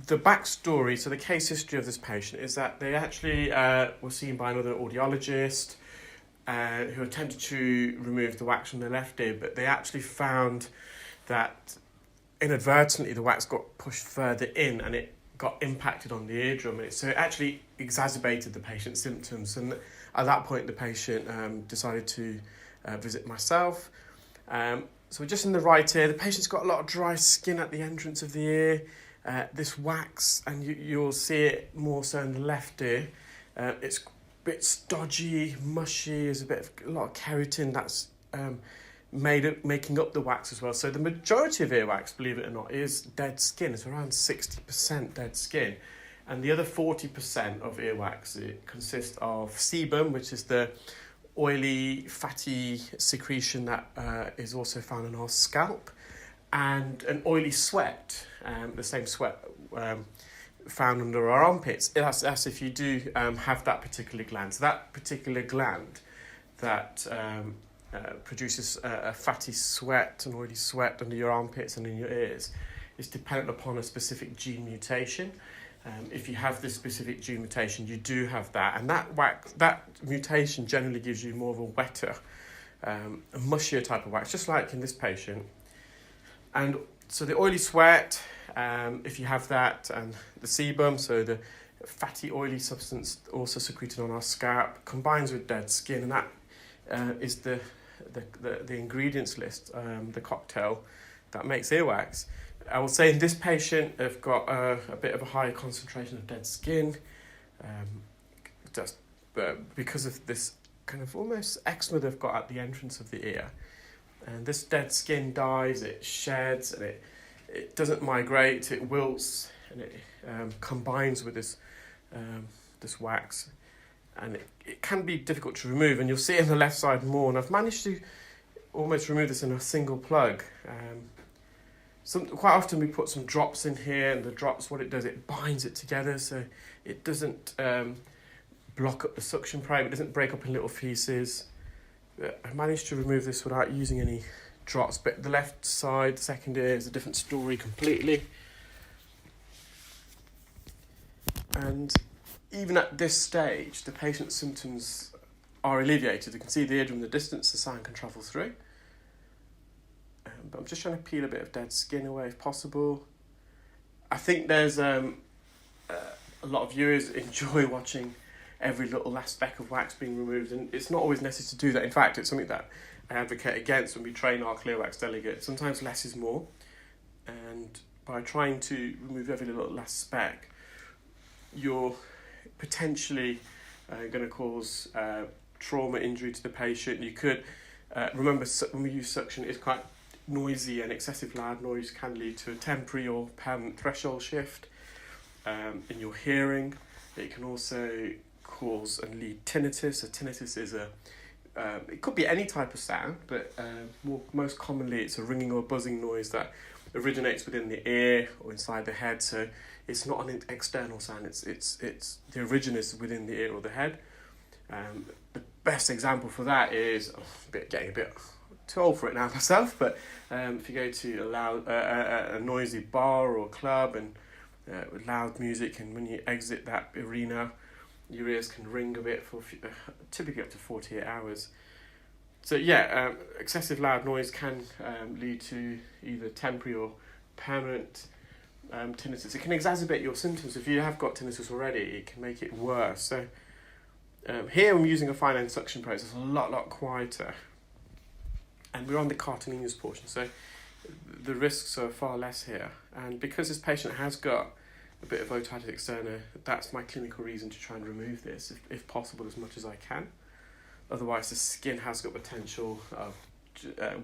the backstory, so the case history of this patient is that they actually were seen by another audiologist who attempted to remove the wax from their left ear, but they actually found that inadvertently the wax got pushed further in and it got impacted on the eardrum, and so it actually exacerbated the patient's symptoms. And at that point, the patient decided to visit myself. So we're just in the right ear. The patient's got a lot of dry skin at the entrance of the ear. This wax, and you'll see it more so in the left ear. It's a bit stodgy, mushy. There's a lot of keratin that's making up the wax as well. So the majority of earwax, believe it or not, is dead skin. It's around 60% dead skin. And the other 40% of earwax, it consists of sebum, which is the oily, fatty secretion that is also found on our scalp, and an oily sweat, the same sweat found under our armpits. That's if you do have that particular gland. So that particular gland that produces a fatty sweat, an oily sweat under your armpits and in your ears, is dependent upon a specific gene mutation. If you have this specific gene mutation, you do have that, and that mutation generally gives you more of a wetter, a mushier type of wax, just like in this patient. And so the oily sweat, if you have that, and the sebum, so the fatty oily substance also secreted on our scalp, combines with dead skin, and that is the ingredients list, the cocktail that makes earwax. I will say in this patient, they've got a bit of a higher concentration of dead skin, just because of this kind of almost eczema they've got at the entrance of the ear. And this dead skin dies, it sheds, and it doesn't migrate, it wilts, and it combines with this wax. And it can be difficult to remove, and you'll see it on the left side more. And I've managed to almost remove this in a single plug. Quite often we put some drops in here, and the drops, what it does, it binds it together, so it doesn't block up the suction probe, it doesn't break up in little pieces. But I managed to remove this without using any drops, but the left side, the second ear, is a different story completely. And even at this stage, the patient's symptoms are alleviated. You can see the eardrum in the distance, the sound can travel through. But I'm just trying to peel a bit of dead skin away if possible. I think there's a lot of viewers enjoy watching every little last speck of wax being removed, and it's not always necessary to do that. In fact, it's something that I advocate against when we train our clear wax delegates. Sometimes less is more, and by trying to remove every little last speck, you're potentially going to cause trauma, injury to the patient. You could remember when we use suction, it's quite noisy, and excessive loud noise can lead to a temporary or permanent threshold shift in your hearing. It can also cause and lead tinnitus. So tinnitus is it could be any type of sound, but most commonly it's a ringing or buzzing noise that originates within the ear or inside the head. So it's not an external sound. It's the origin is within the ear or the head. The best example for that is getting a bit too old for it now myself, but if you go to a noisy bar or club and with loud music, and when you exit that arena, your ears can ring a bit for typically up to 48 hours. So yeah, excessive loud noise can lead to either temporary or permanent tinnitus. It can exacerbate your symptoms. If you have got tinnitus already, it can make it worse. So here I'm using a fine end suction process, a lot quieter. And we're on the cartilaginous portion, so the risks are far less here. And because this patient has got a bit of otitis externa, that's my clinical reason to try and remove this, if possible, as much as I can. Otherwise, the skin has got potential of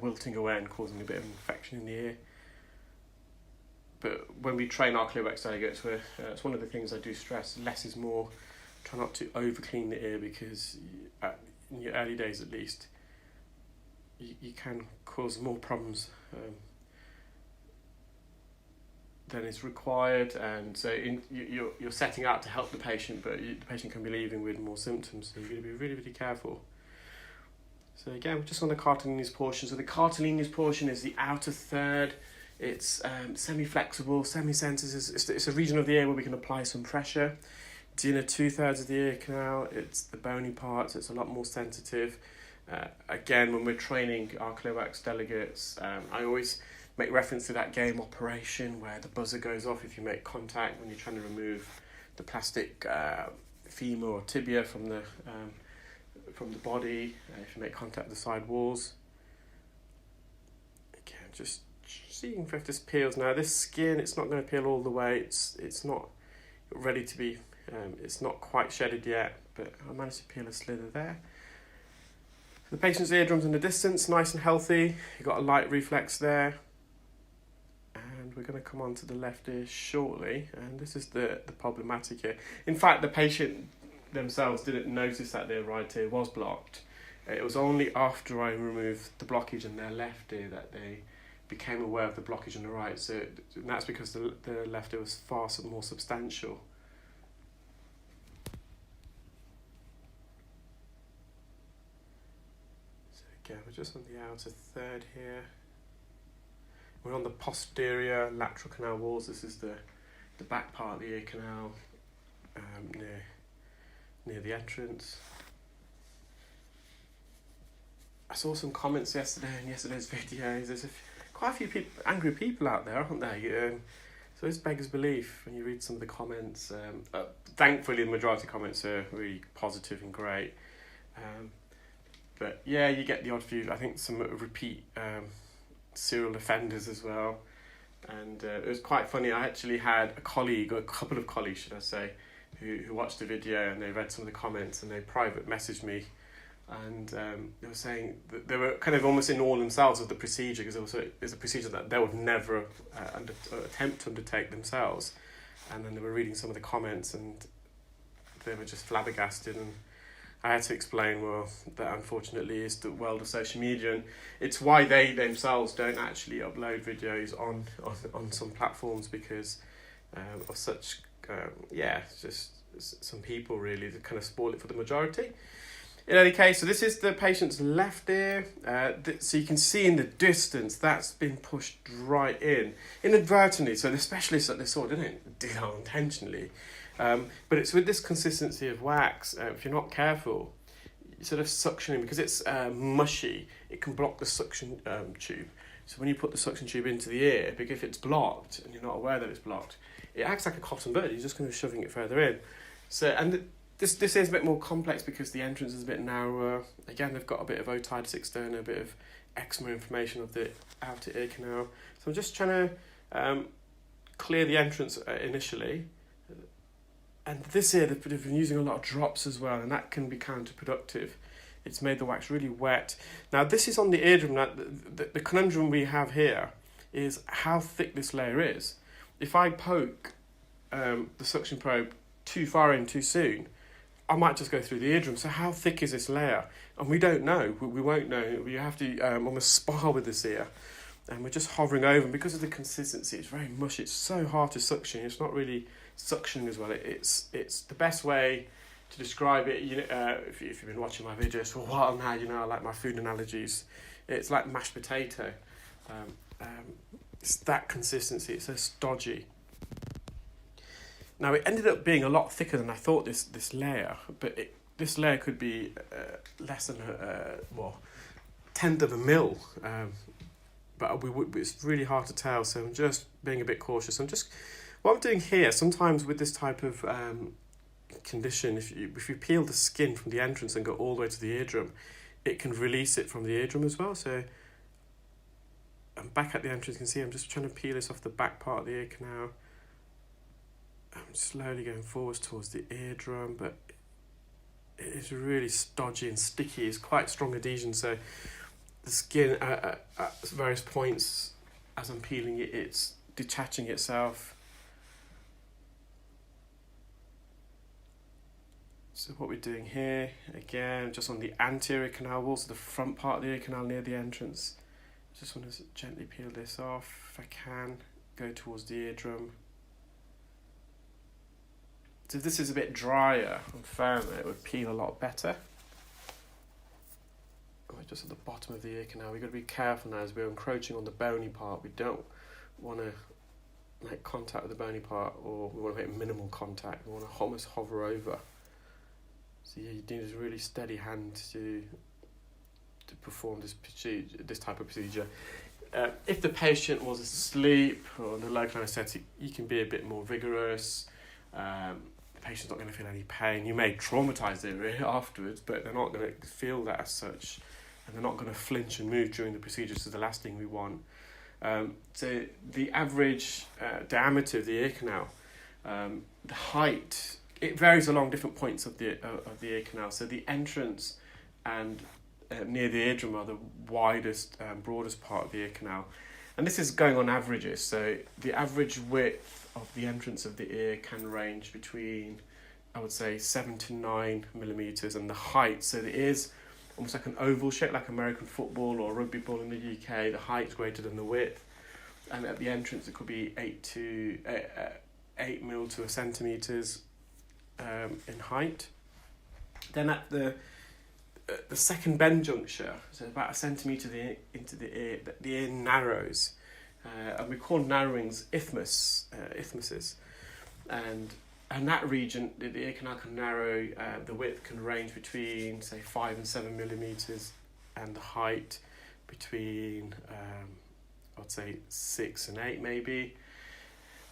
wilting away and causing a bit of infection in the ear. But when we train our clear wax delegates, it's one of the things I do stress, less is more. Try not to over-clean the ear, because in your early days at least, you can cause more problems than is required, and so you're setting out to help the patient, but the patient can be leaving with more symptoms, so you've got to be really, really careful. So again, we're just on the cartilaginous portion. So the cartilaginous portion is the outer third It's semi-flexible, semi-sensitive. It's a region of the ear where we can apply some pressure. It's in 2/3 of the ear canal. It's the bony part, so it's a lot more sensitive. Again, when we're training our clear wax delegates, I always make reference to that game Operation where the buzzer goes off if you make contact when you're trying to remove the plastic femur or tibia from the body, if you make contact with the side walls. Again, just seeing if this peels. Now this skin, it's not going to peel all the way. It's not ready to be, it's not quite shedded yet, but I managed to peel a slither there. The patient's eardrums in the distance, nice and healthy. You've got a light reflex there. And we're going to come on to the left ear shortly. And this is the problematic here. In fact, the patient themselves didn't notice that their right ear was blocked. It was only after I removed the blockage in their left ear that they became aware of the blockage in the right. So that's because the left ear was far more substantial. Again, we're just on the outer third here. We're on the posterior lateral canal walls. This is the back part of the ear canal near the entrance. I saw some comments yesterday in yesterday's videos. There's quite a few angry people out there, aren't there? So this beggars belief when you read some of the comments. Thankfully, the majority of comments are really positive and great. But yeah, you get the odd few, I think some repeat serial offenders as well. And it was quite funny. I actually had a colleague, or a couple of colleagues should I say, who watched the video and they read some of the comments and they private messaged me. And they were saying that they were kind of almost in awe themselves of the procedure, because it's a procedure that they would never attempt to undertake themselves. And then they were reading some of the comments and they were just flabbergasted, and I had to explain, well, that unfortunately is the world of social media, and it's why they themselves don't actually upload videos on some platforms, because of such, just some people really that kind of spoil it for the majority. In any case, so this is the patient's left ear. So you can see in the distance that's been pushed right in inadvertently. So the specialist that they saw didn't do that intentionally. But it's with this consistency of wax, if you're not careful, you sort of suctioning, because it's mushy, it can block the suction tube. So when you put the suction tube into the ear, because if it's blocked and you're not aware that it's blocked, it acts like a cotton bud. You're just going to be shoving it further in. So, and this is a bit more complex because the entrance is a bit narrower. Again, they've got a bit of otitis externa, a bit of eczema inflammation of the outer ear canal. So I'm just trying to clear the entrance initially. And this ear, they've been using a lot of drops as well, and that can be counterproductive. It's made the wax really wet. Now, this is on the eardrum. Now, the conundrum we have here is how thick this layer is. If I poke the suction probe too far in too soon, I might just go through the eardrum. So how thick is this layer? And we don't know. We won't know. We have to almost spar with this ear. And we're just hovering over. And because of the consistency, it's very mushy. It's so hard to suction. It's not really suctioning as well. It's the best way to describe it. You know, if you've been watching my videos for a while now, you know I like my food analogies. It's like mashed potato. It's that consistency. It's so stodgy. Now, it ended up being a lot thicker than I thought, this layer, but this layer could be less than a tenth of a mil, but it's really hard to tell, so I'm just being a bit cautious. What I'm doing here, sometimes with this type of condition, if you peel the skin from the entrance and go all the way to the eardrum, it can release it from the eardrum as well. So I'm back at the entrance, you can see I'm just trying to peel this off the back part of the ear canal. I'm slowly going forwards towards the eardrum, but it is really stodgy and sticky. It's quite strong adhesion, so the skin at various points as I'm peeling it, it's detaching itself. So what we're doing here, again, just on the anterior canal walls, the front part of the ear canal near the entrance. Just want to gently peel this off if I can, go towards the eardrum. So if this is a bit drier and firmer, it would peel a lot better. Just at the bottom of the ear canal, we've got to be careful now as we're encroaching on the bony part. We don't want to make contact with the bony part, or we want to make minimal contact. We want to almost hover over. So yeah, you need a really steady hand to perform this type of procedure. If the patient was asleep or under local anaesthetic, you can be a bit more vigorous. The patient's not going to feel any pain. You may traumatise their ear afterwards, but they're not going to feel that as such, and they're not going to flinch and move during the procedure. So the last thing we want. So the average diameter of the ear canal, the height, it varies along different points of the ear canal. So the entrance and near the eardrum are the widest, broadest part of the ear canal. And this is going on averages. So the average width of the entrance of the ear can range between, I would say, 7 to 9 millimetres, and the height, so the ear's almost like an oval shape, like American football or rugby ball in the UK. The height is greater than the width. And at the entrance, it could be 8 mil to a centimetres in height. Then at the second bend juncture, so about a centimetre into the ear narrows, and we call narrowings isthmuses, and that region, the ear canal can narrow. The width can range between, say, 5 and 7 millimetres, and the height between, I'd say, 6 and 8 maybe.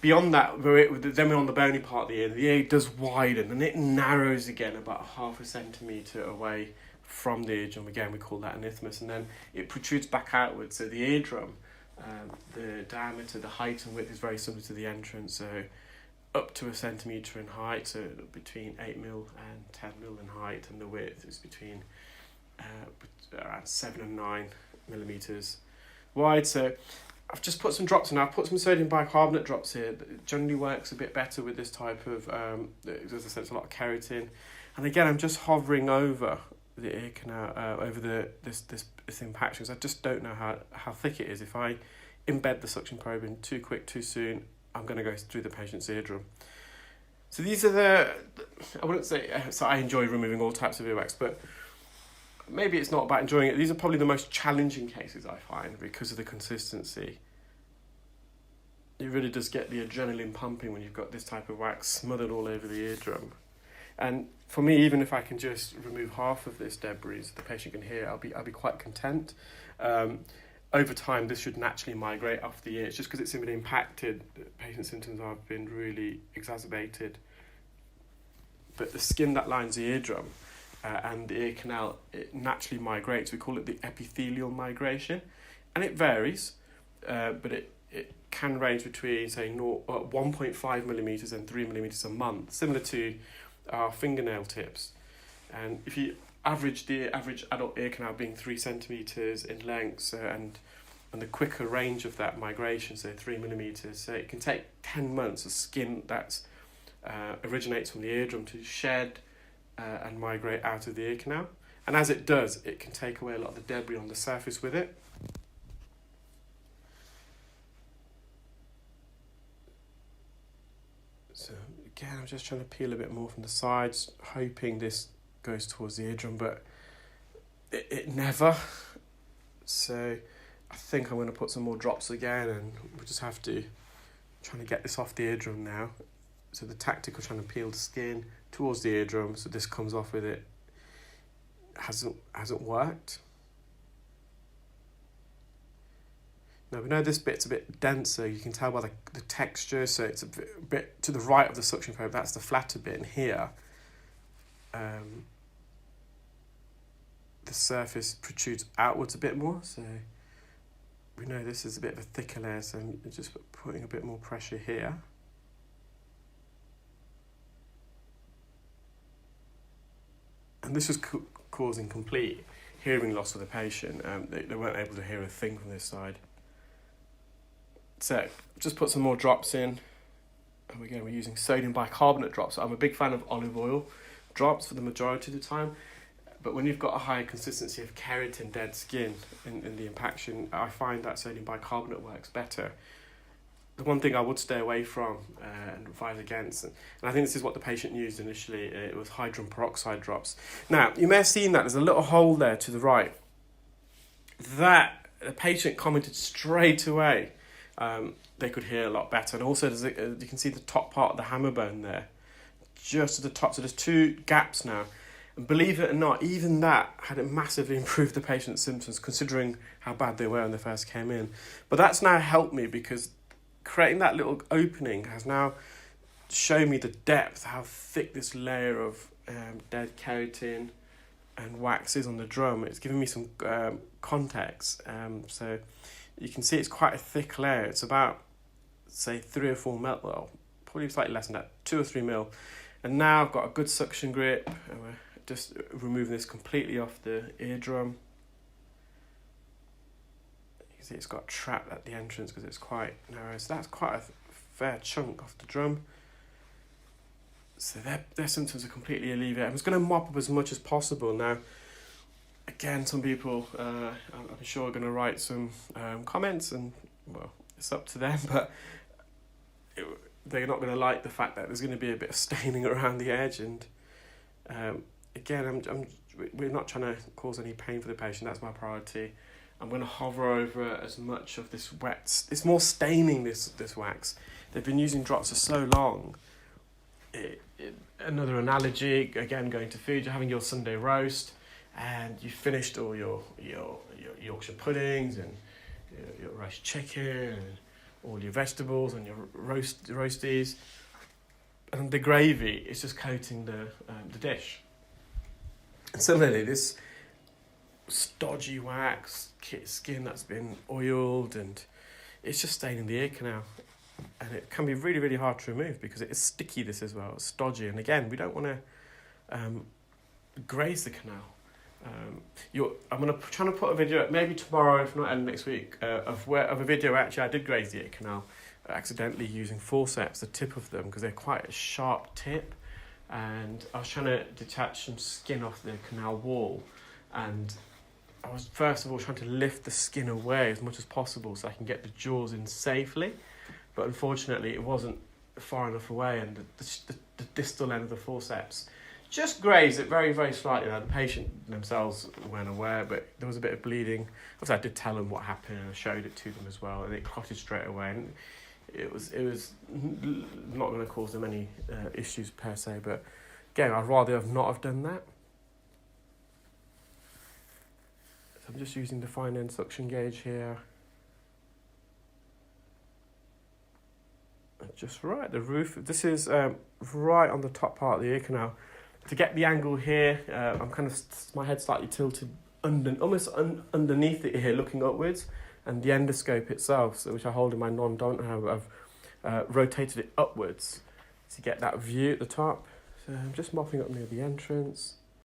Beyond that, then we're on the bony part of the ear does widen, and it narrows again about 0.5 centimetre away from the eardrum. Again, we call that an isthmus, and then it protrudes back outwards. So the eardrum, the diameter, the height and width is very similar to the entrance, so up to a centimetre in height, so between 8 mil and 10 mil in height, and the width is between around 7 and 9 millimetres wide. So I've just put some drops in. I've put some sodium bicarbonate drops here. It generally works a bit better with this type of, as I said, it's a lot of keratin. And again, I'm just hovering over the ear canal, over this impaction, because I just don't know how thick it is. If I embed the suction probe in too quick, too soon, I'm going to go through the patient's eardrum. So these are I wouldn't say, so I enjoy removing all types of earwax, but maybe it's not about enjoying it. These are probably the most challenging cases I find because of the consistency. It really does get the adrenaline pumping when you've got this type of wax smothered all over the eardrum. And for me, even if I can just remove half of this debris, the patient can hear, I'll be quite content. Over time, this should naturally migrate off the ear. It's just because it's been impacted, the patient's symptoms have been really exacerbated. But the skin that lines the eardrum and the ear canal, it naturally migrates. We call it the epithelial migration. And it varies, but it can range between, say, 1.5 millimetres and 3 millimetres a month, similar to our fingernail tips. And if you average the average adult ear canal being 3 centimetres in length, and the quicker range of that migration, so 3 millimetres, so it can take 10 months of skin that originates from the eardrum to shed and migrate out of the ear canal. And as it does, it can take away a lot of the debris on the surface with it. So again, I'm just trying to peel a bit more from the sides, hoping this goes towards the eardrum, but it never. So I think I'm going to put some more drops again, and we'll just have to trying to get this off the eardrum now. So the tactic of trying to peel the skin towards the eardrum so this comes off with it hasn't worked. Now we know this bit's a bit denser, you can tell by the texture, so it's a bit to the right of the suction probe, that's the flatter bit, and here the surface protrudes outwards a bit more, so we know this is a bit of a thicker layer, so I'm just putting a bit more pressure here. And this was causing complete hearing loss for the patient. They weren't able to hear a thing from this side. So just put some more drops in. And again, we're using sodium bicarbonate drops. I'm a big fan of olive oil drops for the majority of the time. But when you've got a higher consistency of keratin dead skin in the impaction, I find that sodium bicarbonate works better. The one thing I would stay away from and advise against, and I think this is what the patient used initially, it was hydrogen peroxide drops. Now, you may have seen that there's a little hole there to the right. That the patient commented straight away they could hear a lot better. And also, you can see the top part of the hammer bone there, just at the top. So there's 2 gaps now. And believe it or not, even that had massively improved the patient's symptoms, considering how bad they were when they first came in. But that's now helped me, because creating that little opening has now shown me the depth, how thick this layer of dead keratin and wax is on the drum. It's given me some context. So you can see it's quite a thick layer. It's about, say, 3 or 4 mil, well, probably slightly less than that, 2 or 3 mil. And now I've got a good suction grip, and we're just removing this completely off the eardrum. You can see it's got trapped at the entrance because it's quite narrow. So that's quite a fair chunk off the drum. So their symptoms are completely alleviated. I'm just going to mop up as much as possible. Now, again, some people, I'm sure, are going to write some comments, and, well, it's up to them, but they're not going to like the fact that there's going to be a bit of staining around the edge. And again, we're not trying to cause any pain for the patient. That's my priority. I'm going to hover over as much of this wet. It's more staining, this wax. They've been using drops for so long. Another analogy, again, going to food, you're having your Sunday roast, and you finished all your Yorkshire puddings and your roast chicken and all your vegetables and your roasties, and the gravy is just coating the dish. And similarly, this stodgy wax skin that's been oiled, and it's just staining the ear canal. And it can be really, really hard to remove because it is sticky, this as well. It's stodgy. And again, we don't want to graze the canal. I'm going to try to put a video, maybe tomorrow, if not end next week, of a video actually I did graze the ear canal accidentally using forceps, the tip of them, because they're quite a sharp tip. And I was trying to detach some skin off the canal wall. And I was, first of all, trying to lift the skin away as much as possible so I can get the jaws in safely. But unfortunately, it wasn't far enough away, and the distal end of the forceps just grazed it very, very slightly. Now, the patient themselves weren't aware, but there was a bit of bleeding. Obviously, I did tell them what happened, and I showed it to them as well, and it clotted straight away. And it was not going to cause them any issues per se, but again, I'd rather not have done that. So I'm just using the fine end suction gauge here. Just right at the roof. This is right on the top part of the ear canal. To get the angle here, I'm kind of, my head slightly tilted almost underneath the ear, looking upwards, and the endoscope itself, so which I hold in my non-dominant hand, I've rotated it upwards to get that view at the top. So I'm just mopping up near the entrance.